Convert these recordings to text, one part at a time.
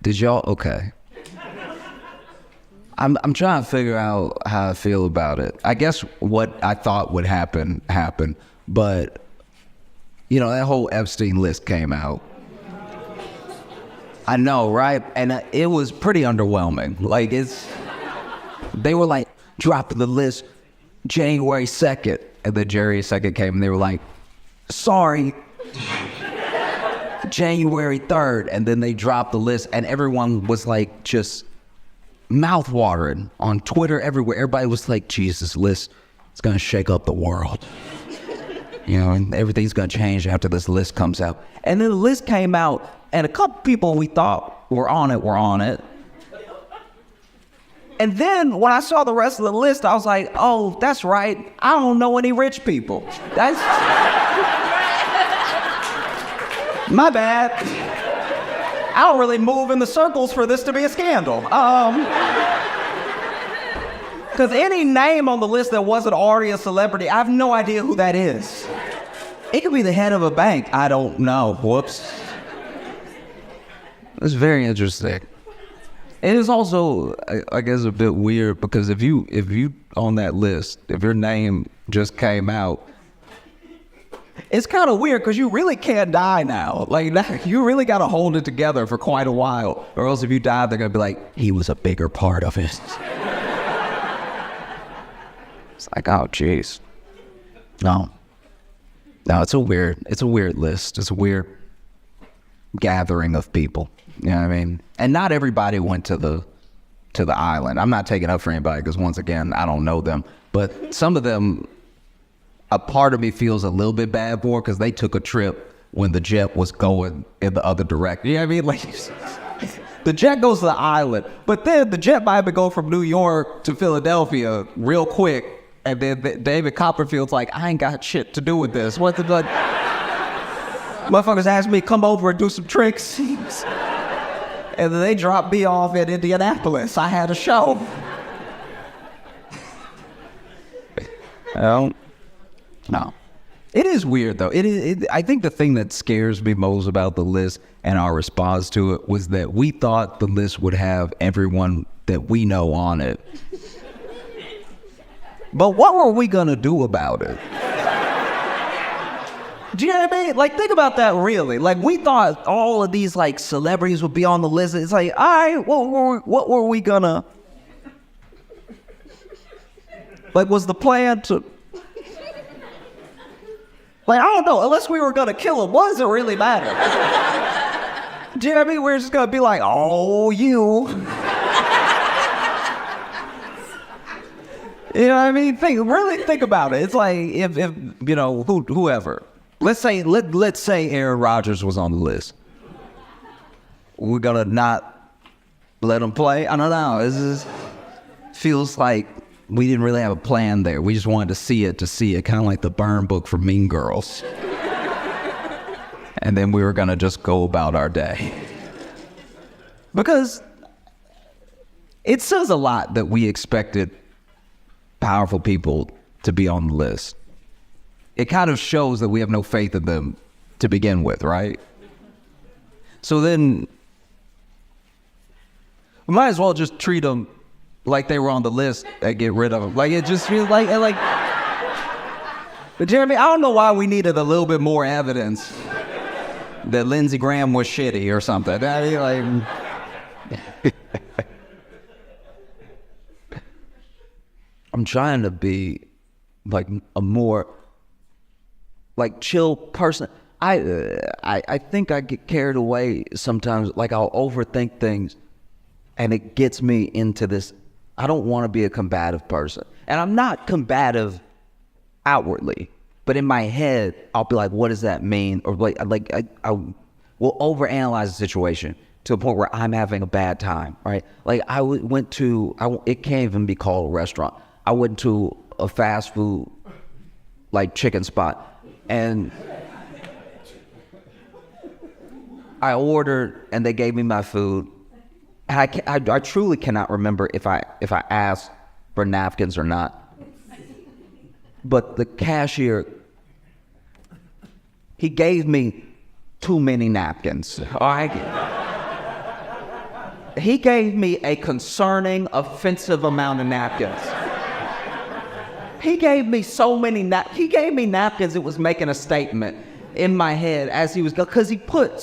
Did y'all? Okay. I'm trying to figure out how I feel about it. I guess what I thought would happen happened, but you know, that whole Epstein list came out. I know, right? And it was pretty underwhelming. Like, they were like, dropping the list January 2nd. And then January 2nd came and they were like, sorry, January 3rd. And then they dropped the list and everyone was like, just mouth-watering on Twitter, everywhere. Everybody was like, Jesus, list, it's going to shake up the world. You know, and everything's going to change after this list comes out. And then the list came out, and a couple people we thought were on it. And then when I saw the rest of the list, I was like, oh, that's right. I don't know any rich people. That's my bad. I don't really move in the circles for this to be a scandal. Because any name on the list that wasn't already a celebrity, I have no idea who that is. It could be the head of a bank. I don't know. Whoops. It's very interesting. It is also, I guess, a bit weird because if you on that list, if your name just came out, it's kind of weird because you really can't die now. Like, you really got to hold it together for quite a while, or else if you die, they're gonna be like, he was a bigger part of it. It's like, oh, jeez. No, it's a weird list. It's a weird gathering of people. You know what I mean? And not everybody went to the island. I'm not taking up for anybody because, once again, I don't know them. But some of them, a part of me feels a little bit bad for because they took a trip when the jet was going in the other direction. You know what I mean? Like, the jet goes to the island, but then the jet might go from New York to Philadelphia real quick. And then David Copperfield's like, I ain't got shit to do with this. What the like? Motherfuckers asked me to come over and do some tricks. And then they dropped me off in Indianapolis. I had a show. No. It is weird, though. I think the thing that scares me most about the list and our response to it was that we thought the list would have everyone that we know on it. But what were we gonna do about it? Do you know what I mean? Like, think about that really. Like, we thought all of these, like, celebrities would be on the list. It's like, all right, what were we gonna... Like, was the plan to... Like, I don't know, unless we were gonna kill him, what does it really matter? Do you know what I mean? We're just gonna be like, oh, you... You know what I mean? Really think about it. It's like if you know, whoever. Let's say Aaron Rodgers was on the list. We're gonna not let him play? I don't know. It feels like we didn't really have a plan there. We just wanted to see it, kind of like the burn book for Mean Girls. And then we were gonna just go about our day. Because it says a lot that we expected powerful people to be on the list. It kind of shows that we have no faith in them to begin with, right? So then we might as well just treat them like they were on the list and get rid of them. Like, it just feels like But Jeremy, I don't know why we needed a little bit more evidence that Lindsey Graham was shitty or something. I mean, like... I'm trying to be like a more like chill person. I think I get carried away sometimes. Like, I'll overthink things and it gets me into this. I don't want to be a combative person, and I'm not combative outwardly, but in my head I'll be like, what does that mean? Or I will overanalyze the situation to a point where I'm having a bad time, right? Like, it can't even be called a restaurant. I went to a fast food, like, chicken spot, and I ordered, and they gave me my food. And I truly cannot remember if I asked for napkins or not. But the cashier, he gave me too many napkins. All right? He gave me a concerning, offensive amount of napkins. He gave me so many he gave me napkins, it was making a statement in my head as he was going, because he put,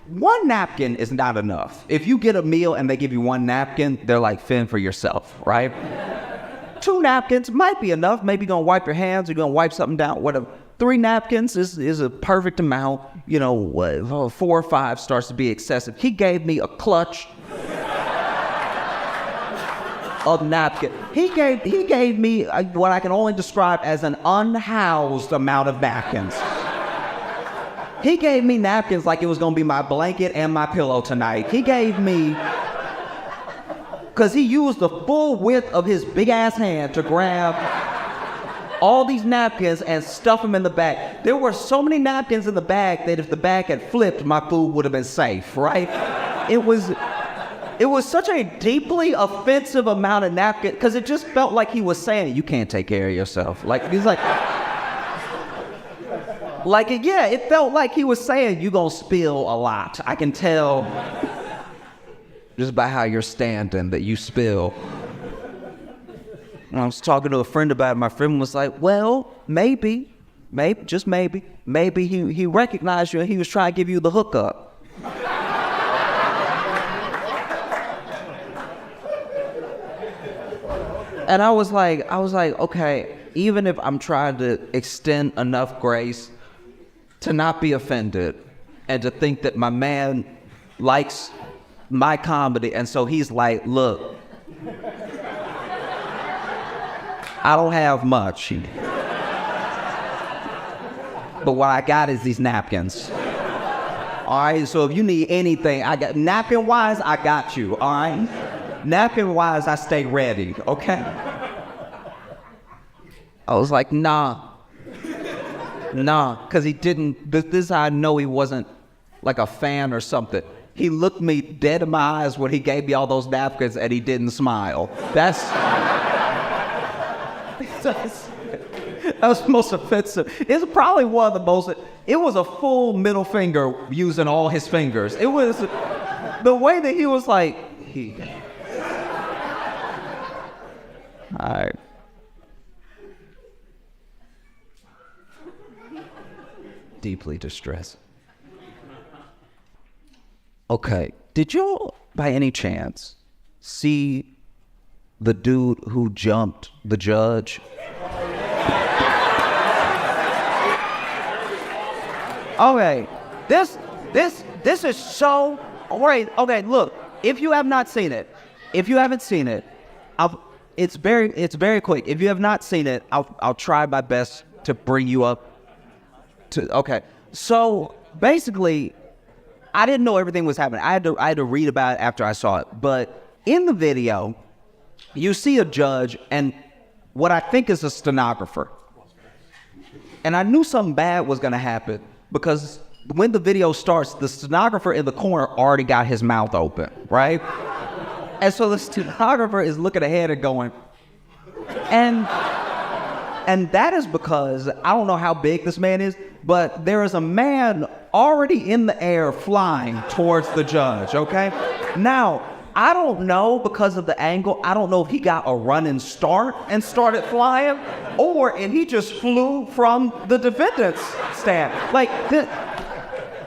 one napkin is not enough. If you get a meal and they give you one napkin, they're like, fend for yourself, right? 2 napkins might be enough. Maybe you're going to wipe your hands, you're going to wipe something down, whatever. 3 napkins is a perfect amount. 4 or 5 starts to be excessive. He gave me a clutch of napkin. He gave me what I can only describe as an unhoused amount of napkins. He gave me napkins like it was gonna be my blanket and my pillow tonight. He gave me, because he used the full width of his big ass hand to grab all these napkins and stuff them in the bag. There were so many napkins in the bag that if the bag had flipped, my food would have been safe, right? It was such a deeply offensive amount of napkin, because it just felt like he was saying, you can't take care of yourself. It felt like he was saying, you gonna spill a lot. I can tell just by how you're standing that you spill. And I was talking to a friend about it. My friend was like, well, maybe, just maybe he recognized you and he was trying to give you the hookup. And I was like, okay, even if I'm trying to extend enough grace to not be offended and to think that my man likes my comedy, and so he's like, look, I don't have much, but what I got is these napkins. All right, so if you need anything, napkin-wise, I got you, all right? Napkin-wise, I stay ready, okay? I was like, nah, because he didn't, this is how I know he wasn't like a fan or something. He looked me dead in my eyes when he gave me all those napkins and he didn't smile. That was the most offensive. It's probably one of the most, it was a full middle finger using all his fingers. It was, the way that he was like, all right. Deeply distressed. Okay, did you, by any chance, see the dude who jumped the judge? Okay, this is so, alright, okay, look, if you have not seen it, it's very quick. If you have not seen it, I'll try my best to bring you up to, okay. So basically, I didn't know everything was happening. I had to read about it after I saw it. But in the video, you see a judge and what I think is a stenographer. And I knew something bad was gonna happen because when the video starts, the stenographer in the corner already got his mouth open, right? And so the stenographer is looking ahead and going, and that is because, I don't know how big this man is, but there is a man already in the air flying towards the judge, okay? Now, I don't know, because of the angle, I don't know if he got a running start and started flying, or if he just flew from the defendant's stand.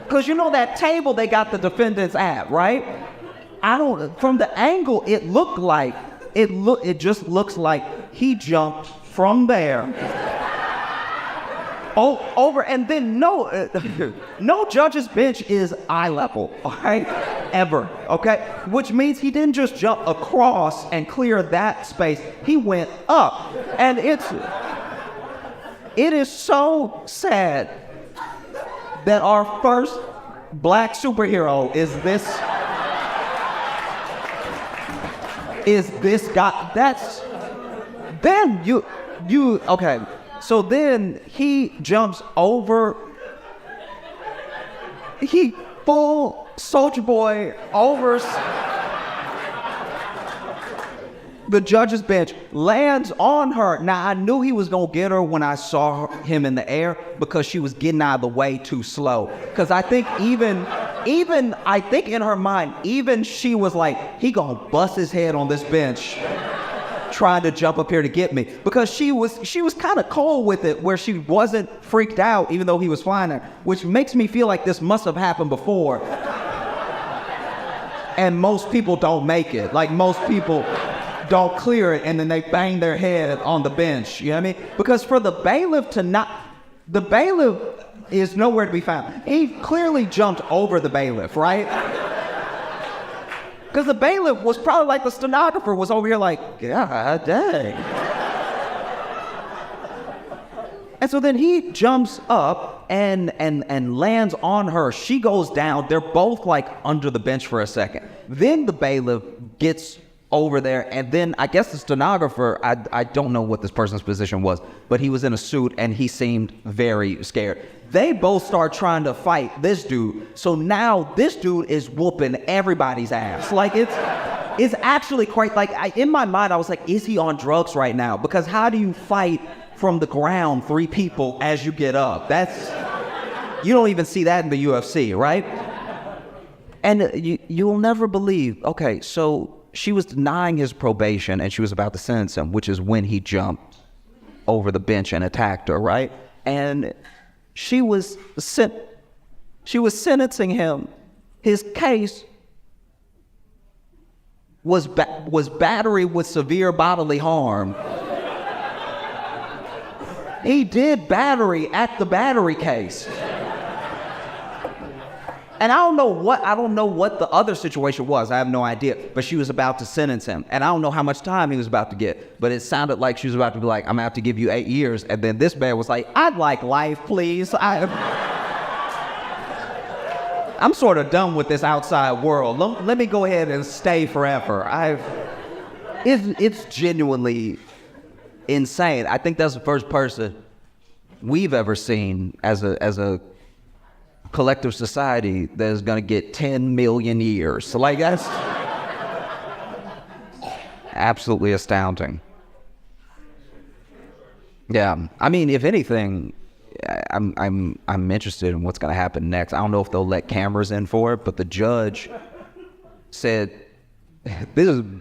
Because you know that table they got the defendants at, right? From the angle, it just looks like he jumped from there over, and then no judge's bench is eye level, all right, ever, okay? Which means he didn't just jump across and clear that space, he went up. And it is so sad that our first black superhero is this guy. Okay, so then he jumps over, he full Soulja Boy over the judge's bench, lands on her. Now, I knew he was gonna get her when I saw him in the air because she was getting out of the way too slow. Because I think even even, I think in her mind, even she was like, he gonna bust his head on this bench trying to jump up here to get me. Because she was kind of cold with it, where she wasn't freaked out even though he was flying her, which makes me feel like this must have happened before. And most people don't make it. Like, most people don't clear it and then they bang their head on the bench, you know what I mean? Because for the bailiff to not, the bailiff is nowhere to be found. He clearly jumped over the bailiff, right? Because the bailiff was probably like the stenographer was over here like, God dang. And so then he jumps up and lands on her. She goes down. They're both like under the bench for a second. Then the bailiff gets over there, and then I guess the stenographer, I don't know what this person's position was, but he was in a suit and he seemed very scared. They both start trying to fight this dude. So now this dude is whooping everybody's ass. Like, it's actually quite, like, in my mind, I was like, is he on drugs right now? Because how do you fight from the ground 3 people as you get up? You don't even see that in the UFC, right? And you'll never believe, okay, so she was denying his probation and she was about to sentence him, which is when he jumped over the bench and attacked her, right? And she was sentencing him. His case was battery with severe bodily harm. He did battery at the battery case. And I don't know what the other situation was. I have no idea. But she was about to sentence him. And I don't know how much time he was about to get. But it sounded like she was about to be like, I'm going to have to give you 8 years. And then this man was like, I'd like life, please. I'm sort of done with this outside world. Let me go ahead and stay forever. It's genuinely insane. I think that's the first person we've ever seen as a collective society that is going to get 10 million years. So, like, that's absolutely astounding. Yeah, I mean, if anything, I'm interested in what's going to happen next. I don't know if they'll let cameras in for it, but the judge said, the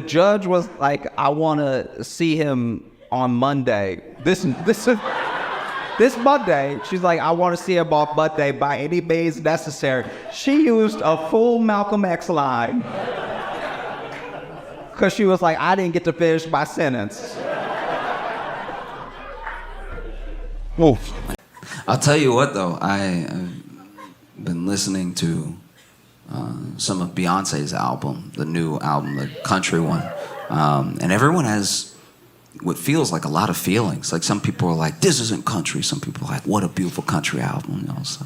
judge was like, I want to see him on Monday. This Monday, she's like, I want to see him on Monday by any means necessary. She used a full Malcolm X line. Because she was like, I didn't get to finish my sentence. Oof. I'll tell you what, though. I've been listening to some of Beyonce's album, the new album, the country one. And everyone has what feels like a lot of feelings. Like, some people are like, this isn't country. Some people are like, what a beautiful country album. You know, so.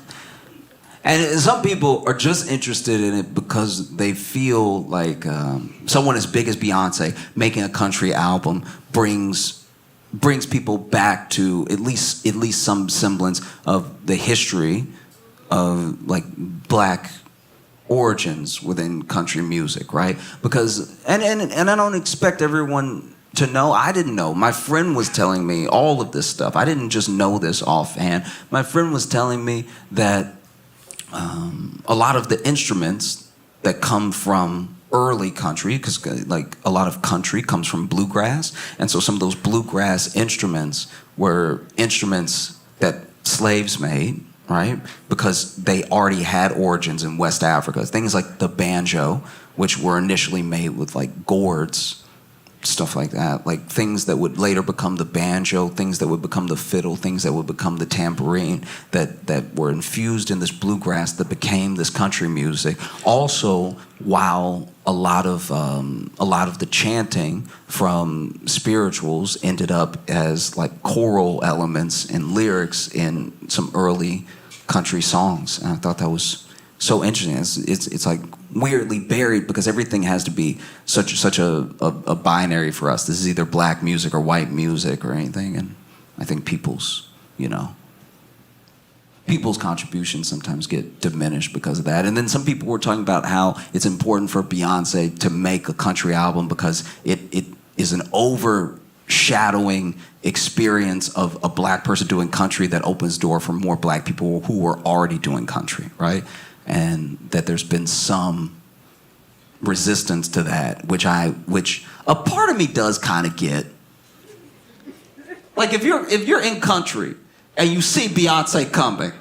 And some people are just interested in it because they feel like someone as big as Beyonce making a country album brings people back to at least some semblance of the history of, like, black origins within country music, right? Because and I don't expect everyone to know. I didn't know. My friend was telling me all of this stuff. I didn't just know this offhand. My friend was telling me that a lot of the instruments that come from early country, because like a lot of country comes from bluegrass, and so some of those bluegrass instruments were instruments that slaves made, right? Because they already had origins in West Africa. Things like the banjo, which were initially made with like gourds, stuff like that, like things that would later become the banjo, things that would become the fiddle, things that would become the tambourine, that were infused in this bluegrass that became this country music. Also, while a lot of the chanting from spirituals ended up as like choral elements and lyrics in some early country songs, and I thought that was so interesting. It's like weirdly buried because everything has to be such a binary for us. This is either black music or white music or anything, and I think people's contributions sometimes get diminished because of that. And then some people were talking about how it's important for Beyonce to make a country album because it is an overshadowing overshadowing experience of a black person doing country that opens door for more black people who were already doing country, right? And that there's been some resistance to that, which a part of me does kind of get. Like if you're in country and you see Beyonce coming,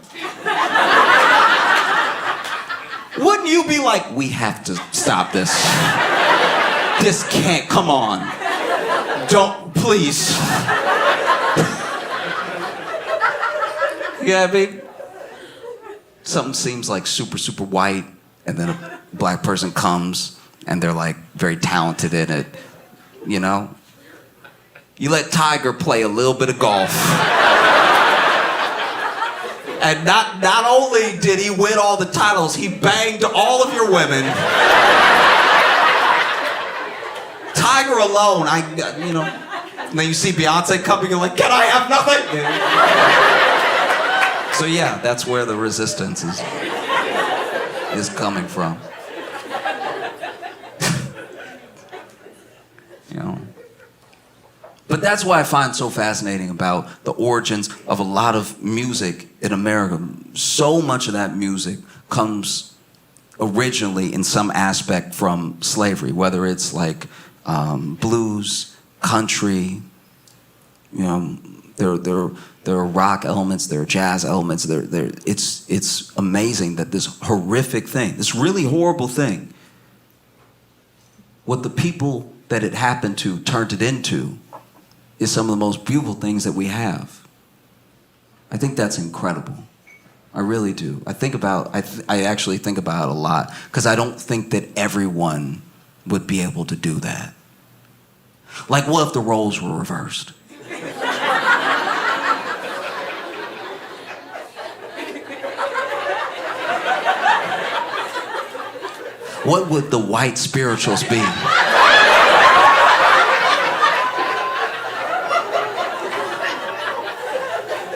wouldn't you be like, we have to stop this? This can't, come on. Don't, please. Yeah, I mean, something seems like super, super white, and then a black person comes, and they're like very talented in it, you know? You let Tiger play a little bit of golf. And not only did he win all the titles, he banged all of your women. Tiger alone, and then you see Beyonce coming, you're like, can I have nothing? So yeah, that's where the resistance is coming from. You know. But that's why I find so fascinating about the origins of a lot of music in America. So much of that music comes originally in some aspect from slavery, whether it's like blues, country, you know, there are rock elements, there are jazz elements. It's amazing that this horrific thing, this really horrible thing, what the people that it happened to turned it into, is some of the most beautiful things that we have. I think that's incredible. I really do. I actually think about it a lot, because I don't think that everyone would be able to do that. Like, what if the roles were reversed? What would the white spirituals be?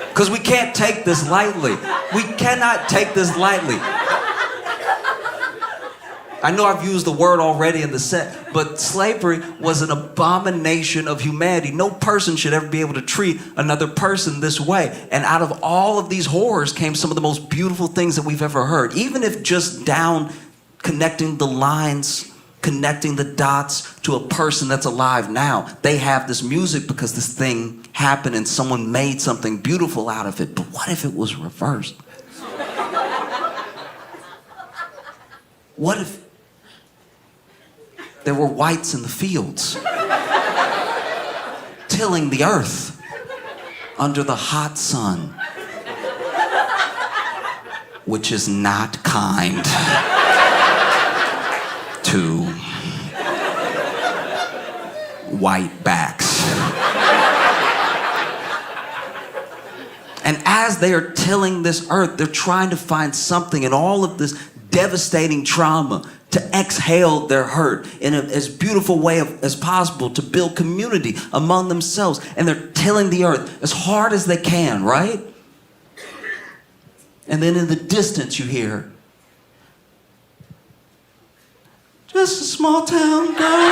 Because we can't take this lightly. We cannot take this lightly. I know I've used the word already in the set, but slavery was an abomination of humanity. No person should ever be able to treat another person this way. And out of all of these horrors came some of the most beautiful things that we've ever heard. Even if just down connecting the lines, connecting the dots to a person that's alive now. They have this music because this thing happened and someone made something beautiful out of it. But what if it was reversed? What if there were whites in the fields tilling the earth under the hot sun, which is not kind to white backs. And as they are tilling this earth, they're trying to find something in all of this devastating trauma to exhale their hurt in as beautiful way as possible, to build community among themselves. And they're tilling the earth as hard as they can, right? And then in the distance you hear, just a small town girl.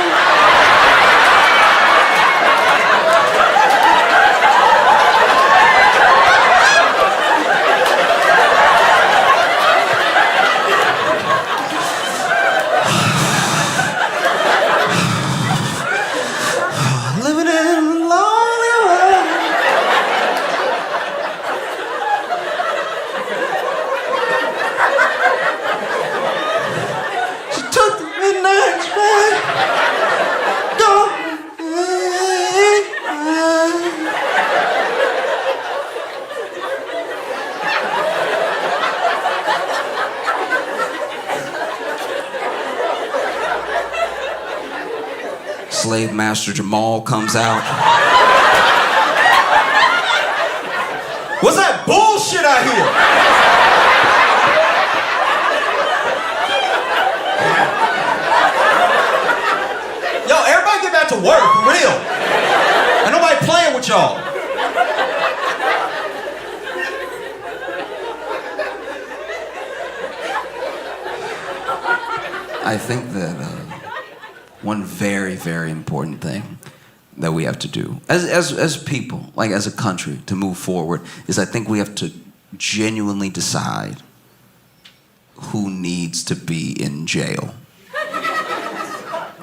Living in a lonely world. She took the midnight train. Slave Master Jamal comes out. What's that bullshit I hear? Yo, everybody get back to work, for real. Ain't nobody playing with y'all. I think that one very, very important thing that we have to do as people, like as a country, to move forward, is I think we have to genuinely decide who needs to be in jail.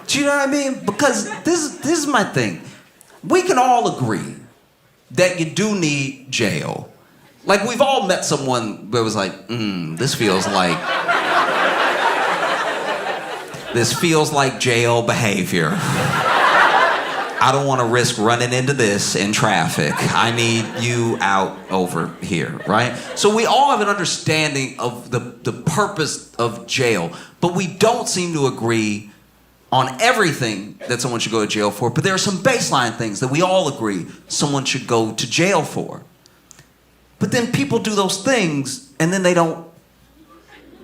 Do you know what I mean? Because this is my thing. We can all agree that you do need jail. Like, we've all met someone that was like, this feels like jail behavior. I don't want to risk running into this in traffic. I need you out over here, right? So we all have an understanding of the purpose of jail, but we don't seem to agree on everything that someone should go to jail for. But there are some baseline things that we all agree someone should go to jail for. But then people do those things, and then they don't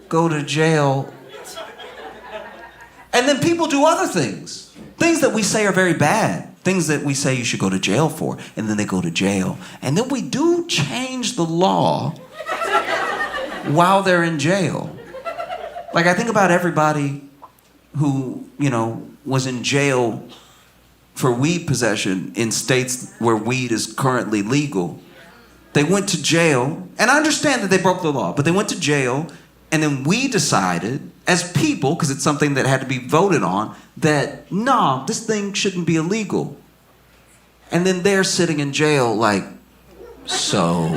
go to jail. And then people do other things. Things that we say are very bad. Things that we say you should go to jail for. And then they go to jail. And then we do change the law while they're in jail. Like, I think about everybody who, was in jail for weed possession in states where weed is currently legal. They went to jail, and I understand that they broke the law, but they went to jail, and then we decided, as people, because it's something that had to be voted on, that, no, this thing shouldn't be illegal. And then they're sitting in jail like, so...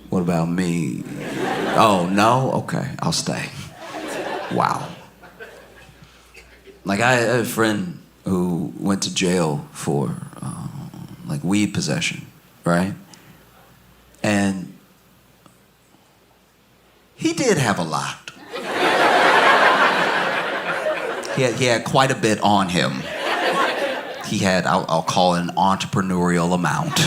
What about me? Oh, no? Okay, I'll stay. Wow. Like, I had a friend who went to jail for, weed possession, right? And he did have a lot. He had quite a bit on him. He had, I'll call it an entrepreneurial amount.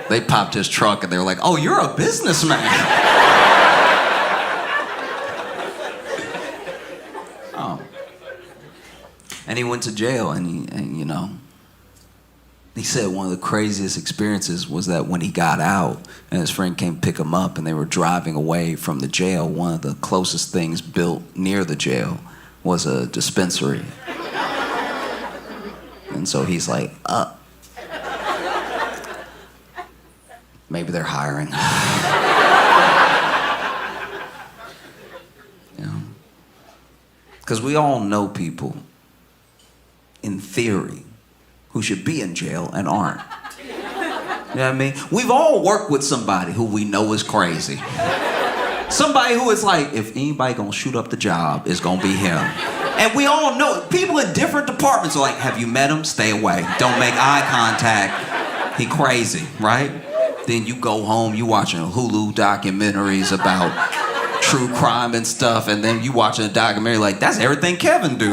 They popped his trunk and they were like, oh, you're a businessman. Oh. And he went to jail and he said one of the craziest experiences was that when he got out and his friend came pick him up and they were driving away from the jail, one of the closest things built near the jail was a dispensary. And so he's like, maybe they're hiring. Because we all know people, in theory, who should be in jail and aren't. You know what I mean? We've all worked with somebody who we know is crazy. Somebody who is like, if anybody gonna shoot up the job, it's gonna be him. And we all know, people in different departments are like, have you met him? Stay away. Don't make eye contact. He crazy, right? Then you go home, you watching Hulu documentaries about true crime and stuff, and then you watching a documentary like, that's everything Kevin do.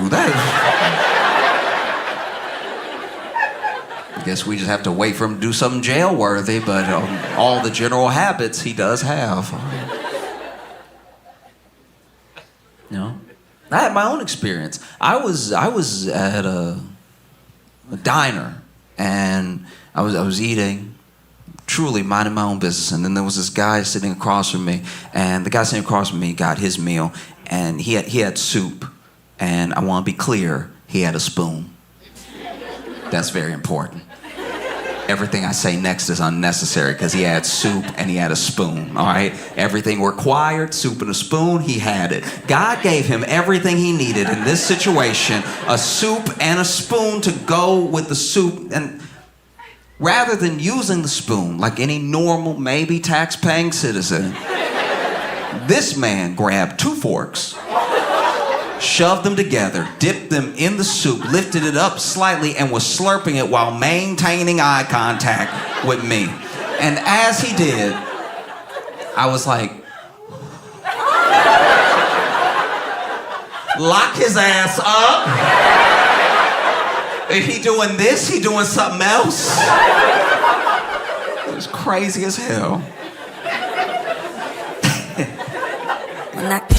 I guess we just have to wait for him to do something jail-worthy, but all the general habits he does have. I had my own experience. I was at a diner, and I was eating, truly minding my own business, and then there was this guy sitting across from me, and the guy sitting across from me got his meal, and he had soup, and I want to be clear, he had a spoon. That's very important. Everything I say next is unnecessary because he had soup and he had a spoon, all right? Everything required, soup and a spoon, he had it. God gave him everything he needed in this situation, a soup and a spoon to go with the soup. And rather than using the spoon like any normal, maybe tax-paying citizen, this man grabbed 2 forks, shoved them together, dipped them in the soup, lifted it up slightly, and was slurping it while maintaining eye contact with me. And as he did, I was like, lock his ass up. If he doing this, he doing something else. It was crazy as hell.